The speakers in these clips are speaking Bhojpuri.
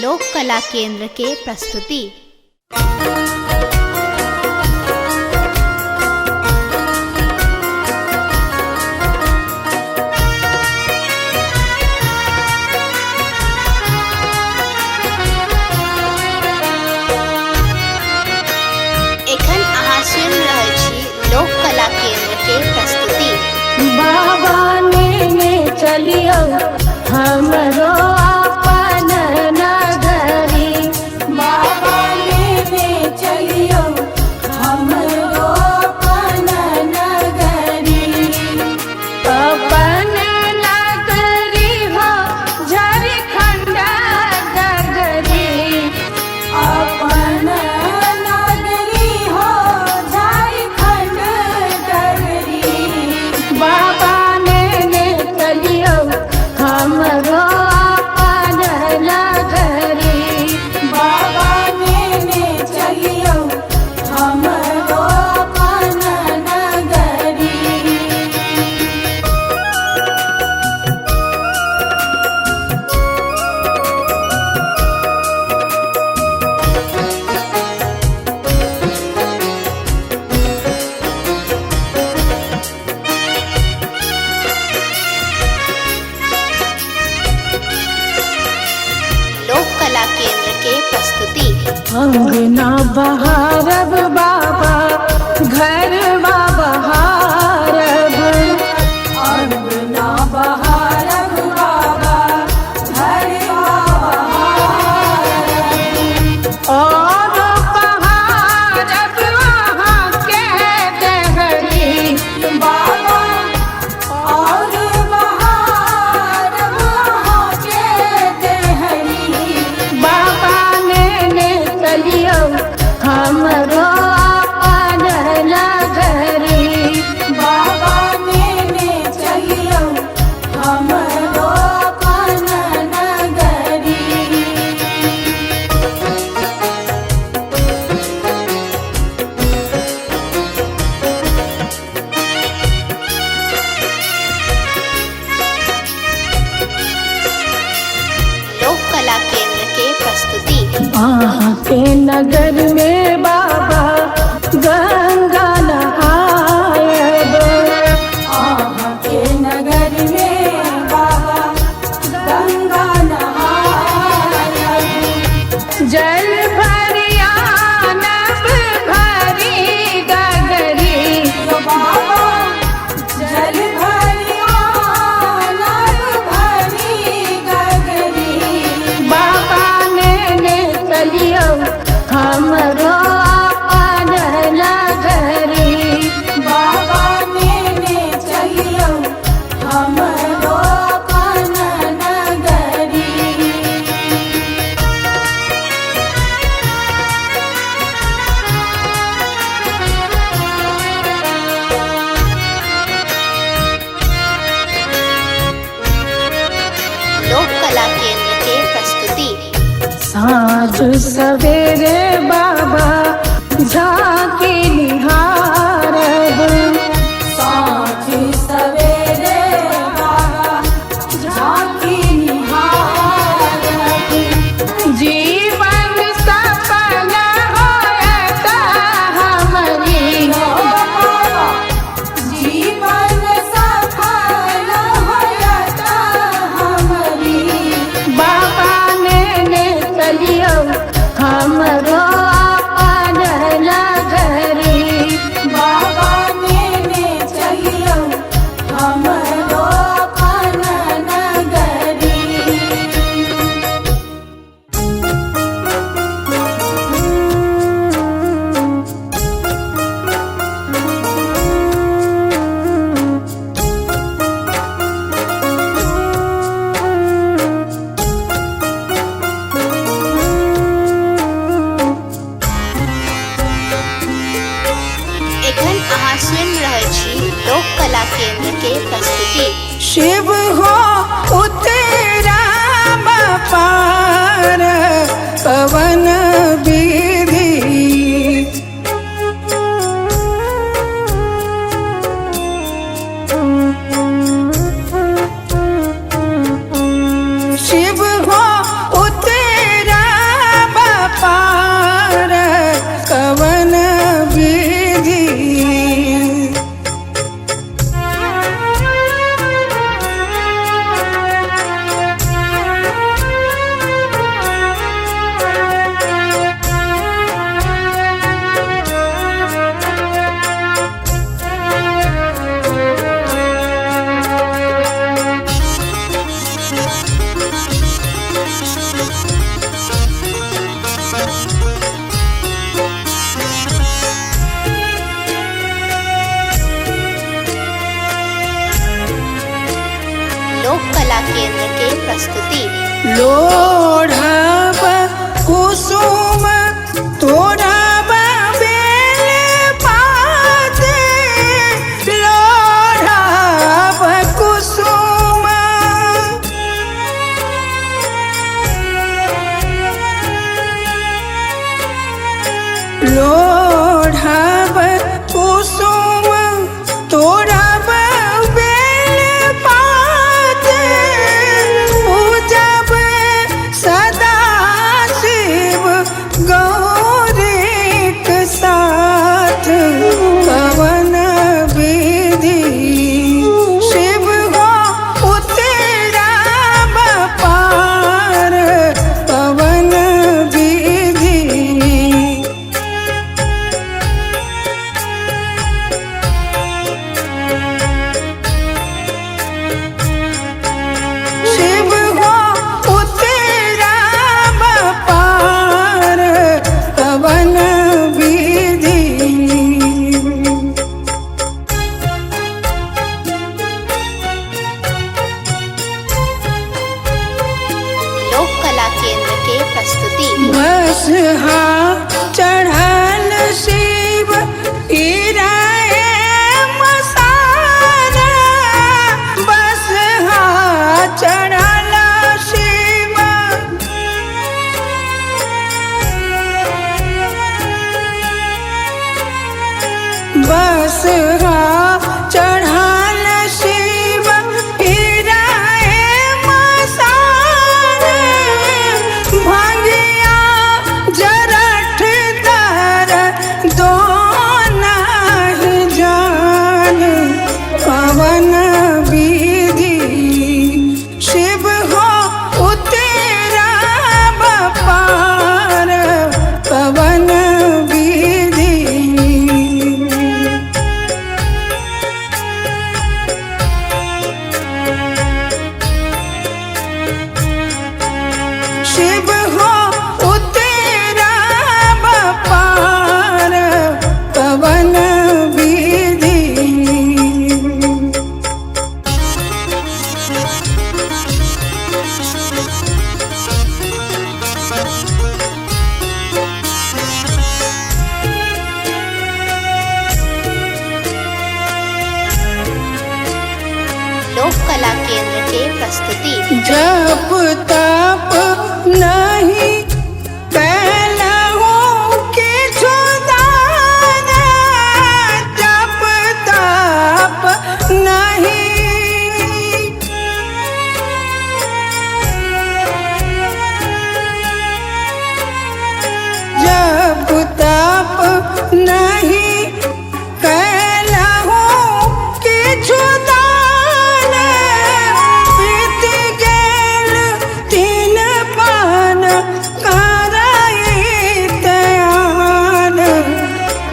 लोक कला केंद्र के प्रस्तुति। एखन अहाँ सुनि रहल छी लोक कला केंद्र के प्रस्तुति। बाबा ने चलियो हमरो अपन नगरी, बाबा ने चलियो हमरो अपन नगरी, अपन नगरी हो झारखंड नगरी, अपन नगरी हो झारखंड नगरी। बाबा ने चलियो हमरो अपन नगरी, बाबा ने चलियो हमरो अपन नगरी। लोक कला केंद्र के प्रस्तुति। अंगना बहारब बाबा घरवा बहारब, अंगना बहारब बाबा घरवा बहारब, और बहारब वहाँ के देहरी बाबा, और बहारब वहाँ के देहरी। बाबा ने चलियो हमरो अपन नगरी, बाबा ने चलियो हमरो अपन नगरी। लोक कला केंद्र के प्रस्तुति। वहाँ के नगर में बाबा गंगा नहायब, वहाँ के नगर में बाबा गंगा नहायब, जल भरियानब भरी गगरी बाबा, जल भरियानब भरी गगरी। बाबा ने चलियो हमरो अपन नगरी, बाबा ने चलियो हमरो अपन नगरी। लोक कला केंद्र के प्रस्तुति। साँझ सवेरे बाबा झांकी निहारब, साँझ सवेरे बाबा झांकी निहारब, जीवन सफल होयत हमरी बाबा, जीवन सफल होयत हमरी। बाबा ने चलियो हमरो अपन नगरी, बाबा ने चलियो हमरो अपन नगरी। एखन अहाँ सुनि रहल छी लोक कला केंद्र के प्रस्तुति। शिव हो उतराम पार पवन विधि, शिव हो उतरा लोढ़ब कुसुम तोड़ब बेल पात लोढ़ब कुसुम लोढ़ब कुसुम तोड़ब बेल पात पूजब सदा शिव गौरीक साथ कवन विधि शिव हो उतरब पार कवन विधि शिव हो उतरब पार कवन विधि लोक कला केंद्र के प्रस्तुति बस चढ़ल शिव गिराए मसारा बस चढ़ल शिव बस चढ़ल शिव गिराए मसारा भंगिया जरठ दर दो नहीं जान पवन विधि शिव हो उतरब पार पवन विधि शिव हो उतरब पार पवन विधि लोक कला केंद्र के प्रस्तुति जप तप नहीं कैलहु किछु दान जप तप नहीं जप तप नहीं कैलहु किछु दान बीत गेल 3 पान करैत आन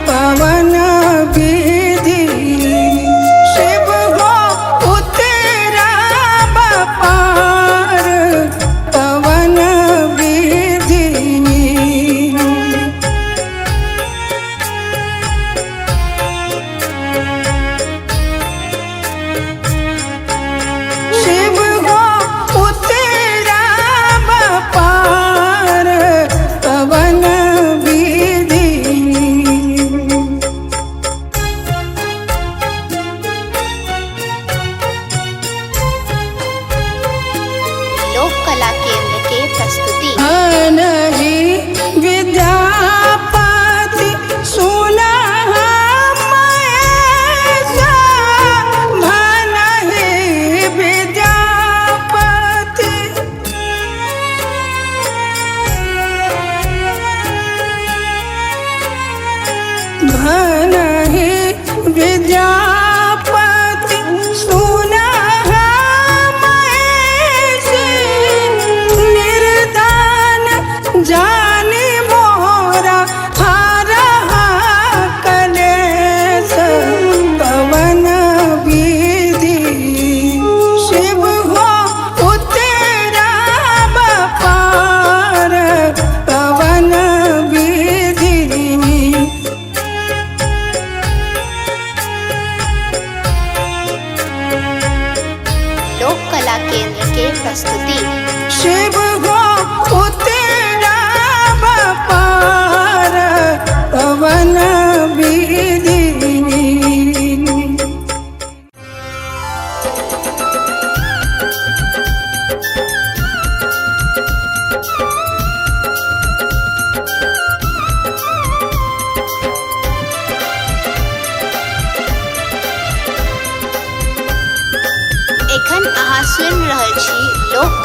पवन विधि शिव हो उतरब पार पवन विधि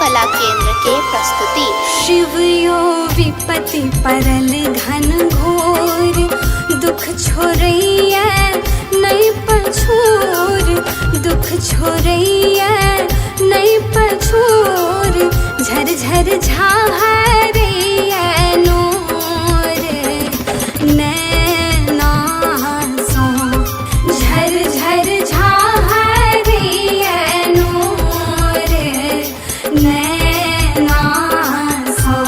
कला केंद्र के प्रस्तुति। शिवयो विपत्ति परल घन घोर, दुख छोड़ैया नहीं पछोर, दुख छोड़ैया नहीं पछोर, झर झर झाहरैया नोर नैना सो, झर झर झाहरैया नोर नैना सो,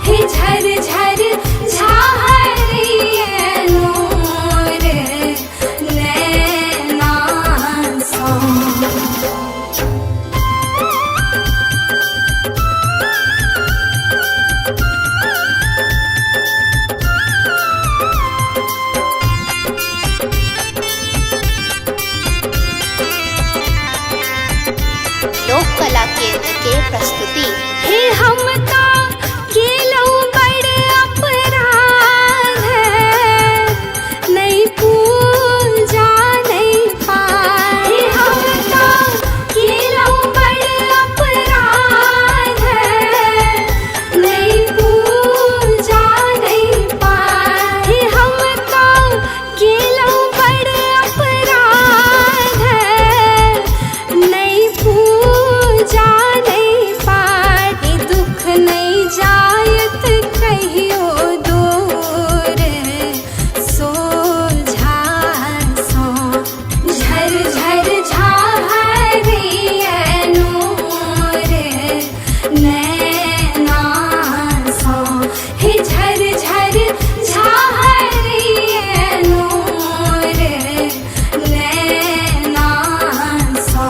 हे झर झर झाहरैया नोर नैना सो। लोक कला केंद्र के प्रस्तुति। हे हमका केलौ बड़ अपराध, नहीं पूजा नहीं पाए। हे हमका केलौ बड़ अपराध, नहीं पूजा नहीं पाए। हे हमका केलौ बड़ अपराध, नहीं पूजा नहीं पाए। दुख नहीं जायत कहियो दूर, सोझा सो, झर झर झाहरैया नोर नैना सो, हे झर झर झाहरैया नोर नैना सो।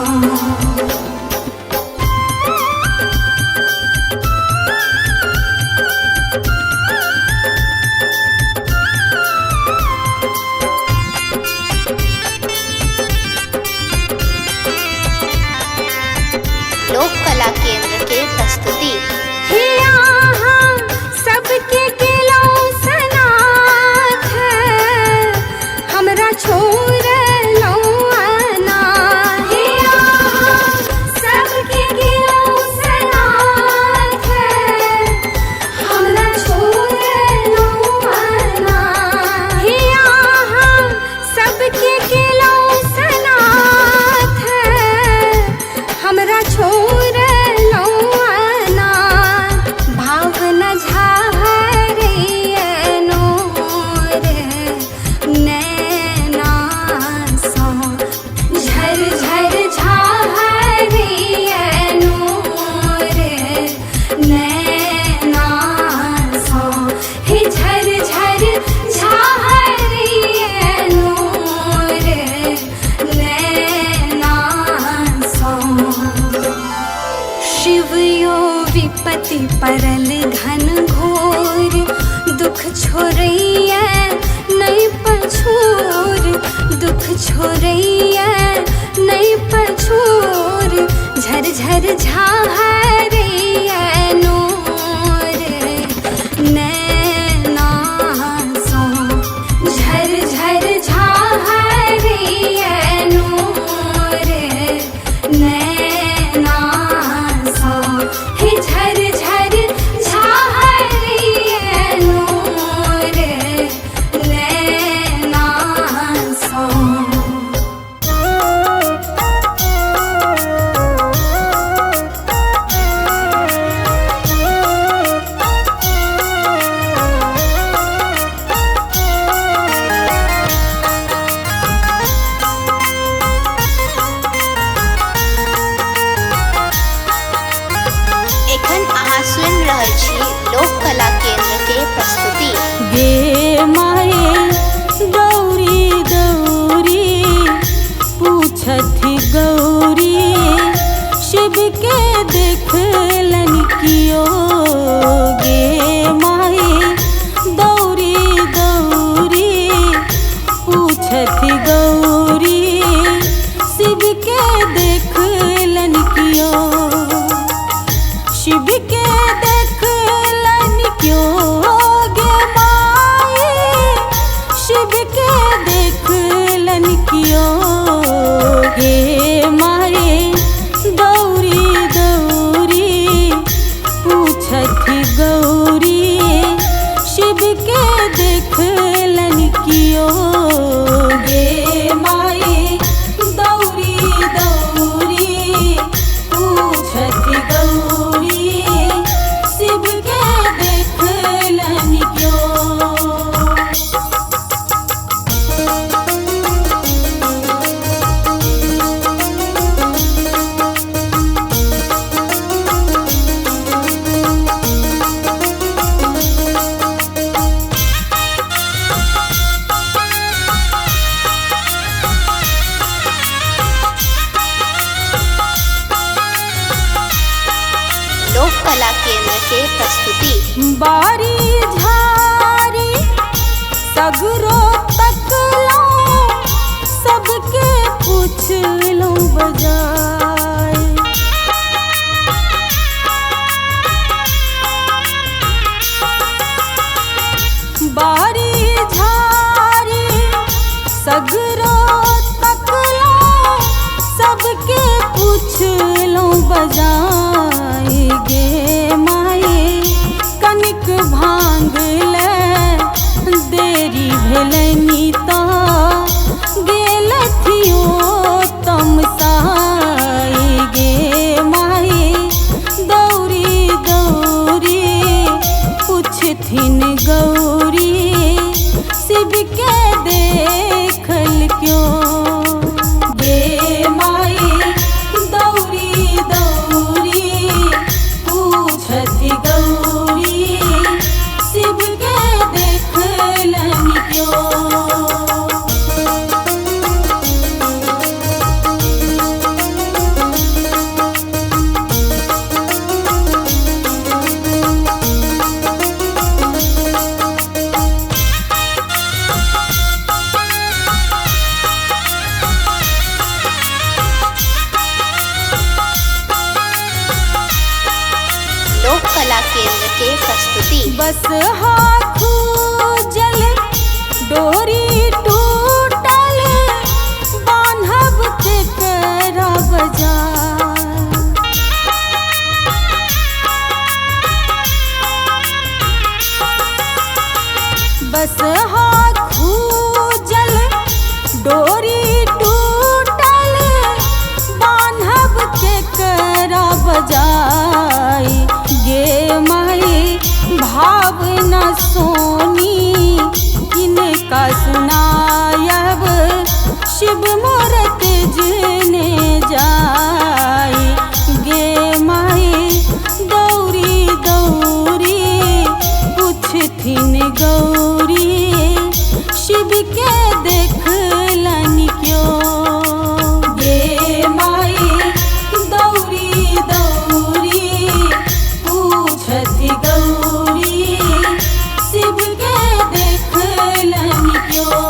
लोक कला केंद्र के प्रस्तुति। हे यहाँ सबके केलौ सनाथ, हमरा छोड़लौ अनाथ। हे यहाँ सबके केलौ सनाथ, हमरा छोड़लौ अनाथ। हे यहाँ सबके केलौ सनाथ, हमरा छोड़लौ अनाथ। भावना झाहरैया नोर नैना सो, झर झर झाहरैया नोर नैना सो, हे झर झर झाहरैया नोर नैना सो। शिवयो विपत्ति परल घन घोर, दुख छोड़ैया नहीं पछोर, दुख छोड़ैया नहीं पछोर, झर झर झाहरैया नोर नैना सो, झर झर झाहरैया नोर नैना सो, हे झर झर झाहरैया नोर नैना सो। एखन अहाँ सुनि रहल छी लोक कला केंद्र के प्रस्तुति। गे माये गौरी गौरी पूछथि गौरी, शिव के देखलन कियो। गे माये गौरी गौरी पूछथि गौरी, शिव के देखलन कियो। शिव के देखलन क्यों गे माए, शिव के देखलन क्यों गे माए। गौरी गौरी के प्रस्तुति। बारी झारी सगरो तकलो सबके पूछलो बजाय। बारी झारी सगरो तकलो सबके पूछलो बजाय। गे माई कनिक भांग ले देरी भेलनी तो गेलथियो तमसाई। गे माई दौरी दौरी पूछथिन गौरी शिव के देखल क्यों। गे माई दौरी दौरी पूछथि गौरी शिव के देखलन क्यों। लोक कला केंद्र के प्रस्तुति। बस हाथू जल डोरी टूटल बान्हब के करा बजार। बस हाथू जल डोरी टूटल बान्हब के करा बजाय। गे माई भावना सोनी इनका सुनायब शिव मूरत जने जाय। गे माई दौरी दौरी पूछथिन गौरी शिव के देखलन क्यों। गे माई दौरी दौरी पूछथि गौरी शिव के देखलन क्यों।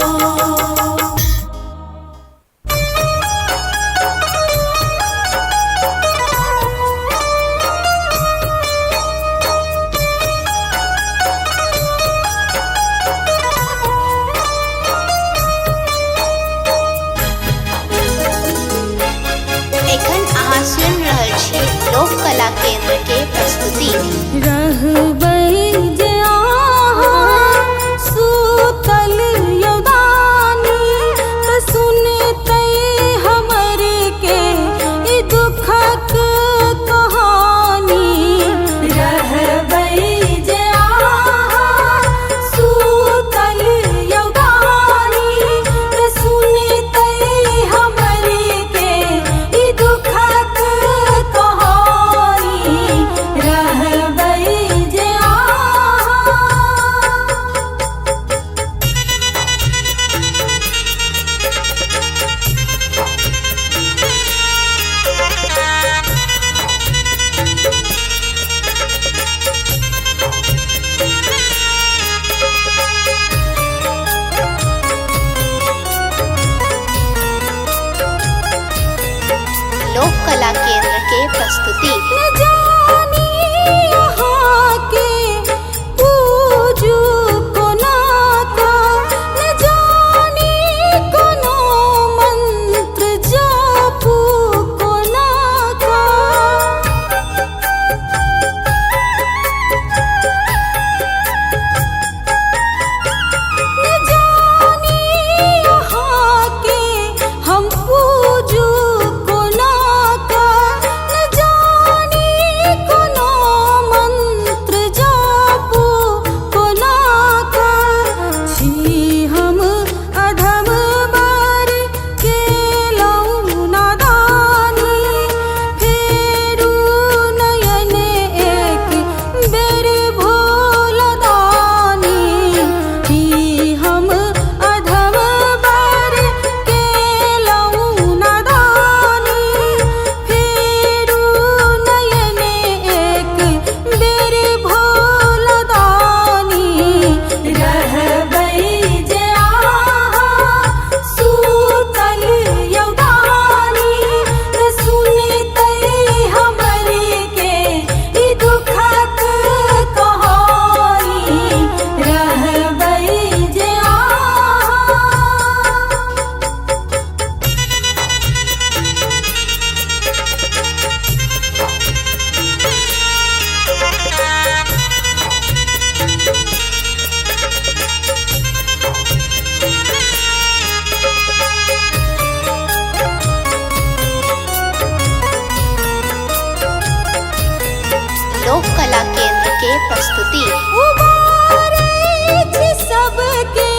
के प्रस्तुति। उबारै छी सबके